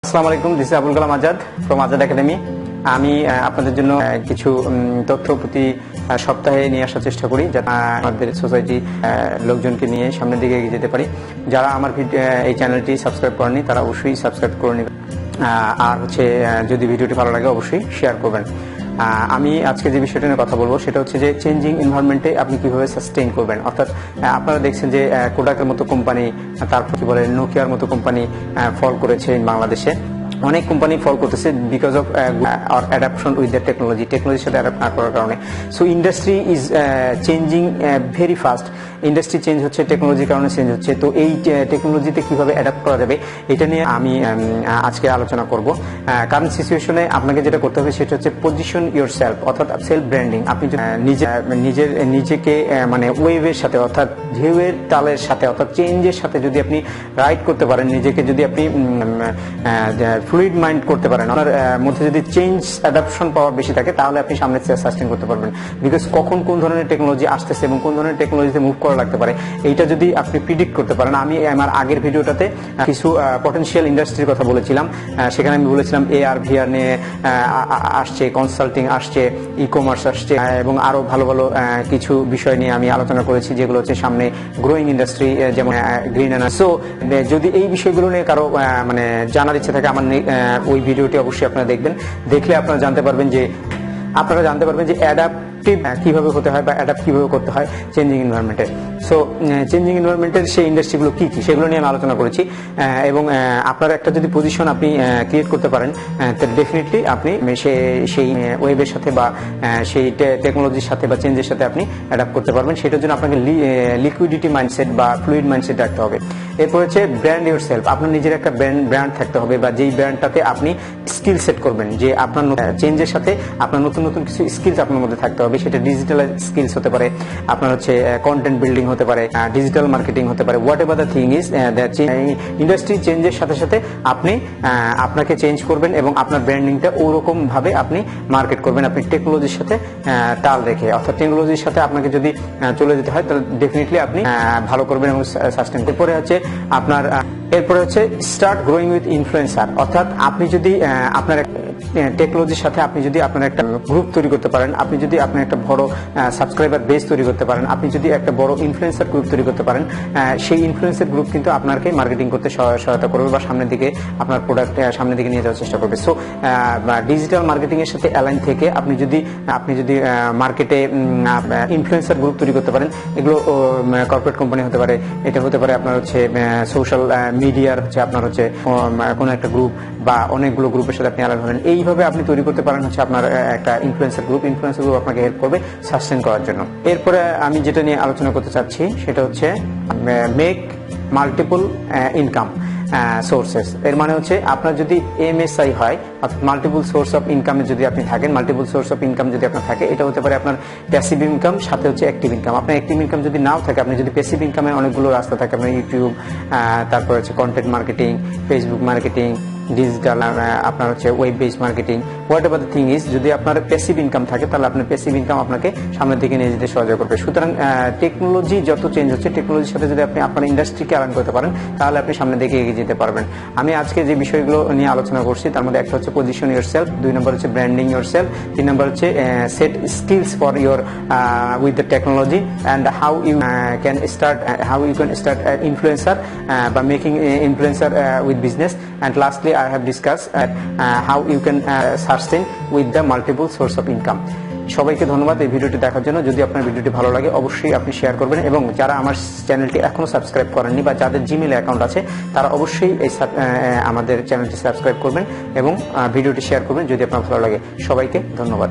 আসসালামু আলাইকুম, this is Abul Kalam Azad from Azad academy. আমি আপনাদের জন্য কিছু তথ্য প্রতি সপ্তাহে নিয়ে আসার চেষ্টা করি, যাতে আমাদের সোসাইটি লোকজনকে নিয়ে সামনের দিকে এগিয়ে যেতে পারি। যারা আমার এই চ্যানেলটি সাবস্ক্রাইব করেনি তারা অবশ্যই সাবস্ক্রাইব করে নেবেন, আর যদি ভিডিওটি ভালো লাগে অবশ্যই শেয়ার করবেন। আমি আজকে যে বিষয়টা নিয়ে কথা বলবো সেটা হচ্ছে যে চেঞ্জিং এনভায়রনমেন্টে আপনি কিভাবে সাস্টেইন করবেন। অর্থাৎ আপনারা দেখছেন যে কোডাকের মতো কোম্পানি, তারপর কি বলে নোকিয়ার মতো কোম্পানি ফল করেছে বাংলাদেশে। অনেক কোম্পানি ফল করতেছে because of adoption with the টেকনোলজির সাথে অ্যাডাপ্ট না করার কারণে। So industry is changing very fast. Industry change হচ্ছে, টেকনোলজির কারণে চেঞ্জ হচ্ছে। তো এই টেকনোলজিতে কিভাবে অ্যাডাপ্ট করা যাবে এটা নিয়ে আমি আজকে আলোচনা করব। কারেন্ট সিচুয়েশনে আপনাকে যেটা করতে হবে সেটা হচ্ছে পজিশন ইউর সেলফ, অর্থাৎ সেলফ ব্র্যান্ডিং। আপনি নিজেকে মানে ওয়েভের সাথে, অর্থাৎ ঢেউয়ের তালের সাথে, অর্থাৎ চেঞ্জের সাথে যদি আপনি রাইড করতে পারেন, নিজেকে যদি আপনি ফ্লুইড মাইন্ড করতে পারেন, আপনার মধ্যে যদি চেঞ্জ অ্যাডাপশন পাওয়ার বেশি থাকে, তাহলে আপনি সামনে সাস্টেইন করতে পারবেন। বিকজ কখন কোন ধরনের টেকনোলজি আসতেছে এবং কোন ধরনের টেকনোলজিতে মুভ করা লাগতে পারে এইটা যদি আপনি প্রিডিক্ট করতে পারেন। আমি আমার আগের ভিডিওটাতে কিছু পটেনশিয়াল ইন্ডাস্ট্রির কথা বলেছিলাম। সেখানে আমি বলেছিলাম AR VR নিয়ে আসছে, কনসাল্টিং আসছে, ই কমার্স আসছে এবং আরো ভালো ভালো কিছু বিষয় নিয়ে আমি আলোচনা করেছি, যেগুলো হচ্ছে সামনে গ্রোয়িং ইন্ডাস্ট্রি, যেমন গ্রিন এনার্জি। সো যদি এই বিষয়গুলো নিয়ে কারো মানে জানার ইচ্ছে থাকে, আমার ওই ভিডিওটি অবশ্যই আপনারা দেখবেন। দেখলে আপনারা জানতে পারবেন যে অ্যাডাপটিভ কিভাবে হতে হয় বা অ্যাডাপ্ট কিভাবে করতে হয় চেঞ্জিং এনভায়রনমেন্টে। সো চেঞ্জিং এনভায়রনমেন্টের সেই ইন্ডাস্ট্রিগুলো কি কি সেগুলো নিয়ে আমি আলোচনা করেছি। এবং আপনার একটা যদি পজিশন আপনি ক্রিয়েট করতে পারেন, তাহলে ডেফিনেটলি আপনি সেই ওয়েবের সাথে বা সেই টেকনোলজির সাথে বা চেঞ্জের সাথে আপনি অ্যাডাপ্ট করতে পারবেন। সেটার জন্য আপনাকে লিকুইডিটি মাইন্ডসেট বা ফ্লুইড মাইন্ডসেট রাখতে হবে। এরপর হচ্ছে ব্র্যান্ড ইউর সেলফ। আপনার নিজের একটা ব্র্যান্ড থাকতে হবে, বা যেই ব্র্যান্ডটাতে আপনি স্কিল সেট করবেন, যে আপনার চেঞ্জের সাথে আপনার নতুন নতুন কিছু স্কিলস আপনার মধ্যে থাকতে হবে। সেটা ডিজিটাল স্কিলস হতে পারে, আপনার কন্টেন্ট বিল্ডিং হতে পারে, ডিজিটাল মার্কেটিং হতে পারে, what ever the thing is. Industry চেঞ্জের সাথে সাথে আপনি আপনাকে চেঞ্জ করবেন এবং আপনার ব্র্যান্ডিংটা ওরকম ভাবে আপনি মার্কেট করবেন, আপনি টেকনোলজির সাথে তাল রেখে। অর্থাৎ টেকনোলজির সাথে আপনাকে যদি চলে যেতে হয় তাহলে ডেফিনেটলি আপনি ভালো করবেন এবং সাস্টেইন। এরপরে হচ্ছে স্টার্ট গ্রোয়িং উইথ ইনফ্লুয়েন্সার। অর্থাৎ আপনি যদি আপনার টেকনোলজির সাথে আপনি যদি আপনার একটা গ্রুপ তৈরি করতে পারেন, আপনি যদি আপনার একটা বড় সাবস্ক্রাইবার বেস তৈরি করতে পারেন, আপনি যদি একটা বড় ইনফ্লুয়েন্সার গ্রুপ তৈরি করতে পারেন, সেই ইনফ্লুয়েন্সার গ্রুপ কিন্তু আপনাকে মার্কেটিং করতে সহায়তা করবে বা সামনের দিকে আপনার প্রোডাক্ট সামনের দিকে নিয়ে যাওয়ার চেষ্টা করবে। সো ডিজিটাল মার্কেটিং এর সাথে অ্যালাইন থেকে আপনি যদি মার্কেটে ইনফ্লুয়েন্সার গ্রুপ তৈরি করতে পারেন, এগুলো কর্পোরেট কোম্পানি হতে পারে, এটা হতে পারে আপনার সোশ্যাল মিডিয়ার আপনার কোনো একটা গ্রুপ বা অনেকগুলো গ্রুপের সাথে আপনি অ্যালাইন হবেন। এইভাবে আপনি তৈরি করতে পারেন আপনার একটা ইনফ্লুয়েন্সার গ্রুপ আপনাকে হেল্প করবে সাস্টেইন করার জন্য। এরপরে আমি যেটা নিয়ে আলোচনা করতে চাচ্ছি সেটা হচ্ছে মেক মাল্টিপল ইনকাম সোর্সেস। এর মানে হচ্ছে আপনার যদি MSI হয়, অর্থাৎ মাল্টিপল সোর্স অফ ইনকামে যদি আপনি থাকেন, মাল্টিপল সোর্স অফ ইনকাম যদি আপনার থাকে, এটা হতে পারে আপনার প্যাসিভ ইনকাম সাথে অ্যাক্টিভ ইনকাম। আপনার অ্যাক্টিভ ইনকাম যদি নাও থাকে, আপনি যদি প্যাসিভ ইনকামে অনেকগুলো রাস্তা থাকে, আপনার ইউটিউব, তারপর content marketing, Facebook marketing, digital, আপনার web based marketing, whatever the thing is. যদি আপনার প্যাসিভ ইনকাম থাকে তাহলে আপনার প্যাসিভ ইনকাম আপনাকে সামনের দিকে নিয়ে যেতে সহযোগিতা করবে। সুতরাং টেকনোলজি যত চেঞ্জ হচ্ছে, টেকনোলজির সাথে যদি আপনি আপনার ইন্ডাস্ট্রিকে অ্যালাইন করতে পারেন, তাহলে আপনি সামনের দিকে এগিয়ে যেতে পারবেন। আমি আজকে যে বিষয়গুলো নিয়ে আলোচনা করছি তার মধ্যে একটা হচ্ছে পজিশন ইউর সেলফ, 2 নম্বর হচ্ছে ব্র্যান্ডিং ইউর সেলফ, 3 নম্বর হচ্ছে set skills for your with the technology, and how you can start influencer বা making influencer with business, and lastly I have discussed how you can sustain with the multiple source of income. সবাইকে ধন্যবাদ এই ভিডিওটি দেখার জন্য। যদি আপনার ভিডিওটি ভালো লাগে অবশ্যই আপনি শেয়ার করবেন, এবং যারা আমার চ্যানেলটি এখনো সাবস্ক্রাইব করেননি বা যাদের জিমেইল অ্যাকাউন্ট আছে তারা অবশ্যই আমাদের চ্যানেলটি সাবস্ক্রাইব করবেন এবং ভিডিওটি শেয়ার করবেন যদি আপনার ভালো লাগে। সবাইকে ধন্যবাদ।